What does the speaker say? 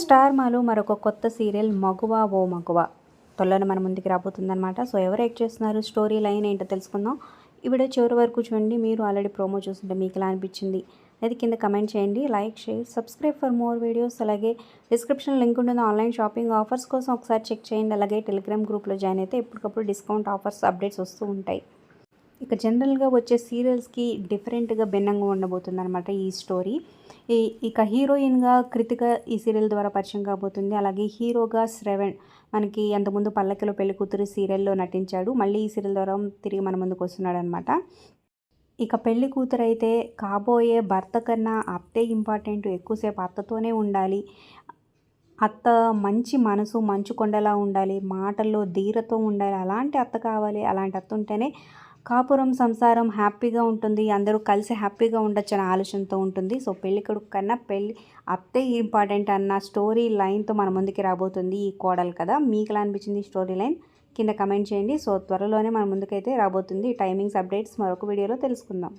Star మాలో మరొక కొత్త సీరియల్ మగువ ఓ మగువ త్వరలోనే మన ముందుకి రాబోతుందన్నమాట. సో ఎవరు యాక్ట్ చేస్తున్నారు, స్టోరీ లైన్ ఏంటో తెలుసుకుందాం. ఈ వీడియో చివరి వరకు చూడండి. మీరు ఆల్రెడీ ప్రోమో చూస్తుంటే మీకు ఎలా అనిపించింది అది కింద కమెంట్ చేయండి. Like, share, subscribe for more videos. అలాగే డిస్క్రిప్షన్ లింక్ ఉంటుంది. ఆన్లైన్ షాపింగ్ ఆఫర్స్ కోసం ఒకసారి చెక్ చేయండి. అలాగే టెలిగ్రామ్ గ్రూప్లో జాయిన్ అయితే ఎప్పటికప్పుడు డిస్కౌంట్ ఆఫర్స్ అప్డేట్స్ వస్తూ ఉంటాయి. ఇక జనరల్గా వచ్చే సీరియల్స్కి డిఫరెంట్గా భిన్నంగా ఉండబోతుంది అనమాట ఈ స్టోరీ. ఇక హీరోయిన్గా కృతిక ఈ సీరియల్ ద్వారా పరిచయం కాబోతుంది. అలాగే హీరోగా శ్రవణ్ మనకి అంతకుముందు పల్లకిలో పెళ్లి కూతురు సీరియల్లో నటించాడు. మళ్ళీ ఈ సీరియల్ ద్వారా తిరిగి మన ముందుకు వస్తున్నాడు అనమాట. ఇక పెళ్లి కూతురు అయితే కాబోయే భర్త కన్నా అత్తే ఇంపార్టెంట్, ఎక్కువసేపు అత్తతోనే ఉండాలి, అత్త మంచి మనసు మంచు కొండలా ఉండాలి, మాటల్లో ధీరతో ఉండాలి, అలాంటి అత్త కావాలి, అలాంటి అత్త ఉంటేనే కాపురం సంసారం హ్యాపీగా ఉంటుంది, అందరూ కలిసి హ్యాపీగా ఉండొచ్చు అనే ఆలోచనతో ఉంటుంది. సో పెళ్లి కొడుకు కన్నా పెళ్ళి అత్తే ఇంపార్టెంట్ అన్న స్టోరీ లైన్తో మన ముందుకి రాబోతుంది ఈ కోడలు కదా. మీకు ఎలా అనిపించింది ఈ స్టోరీ లైన్ కింద కమెంట్ చేయండి. సో త్వరలోనే మన ముందుకైతే రాబోతుంది. టైమింగ్స్ అప్డేట్స్ మరొక వీడియోలో తెలుసుకుందాం.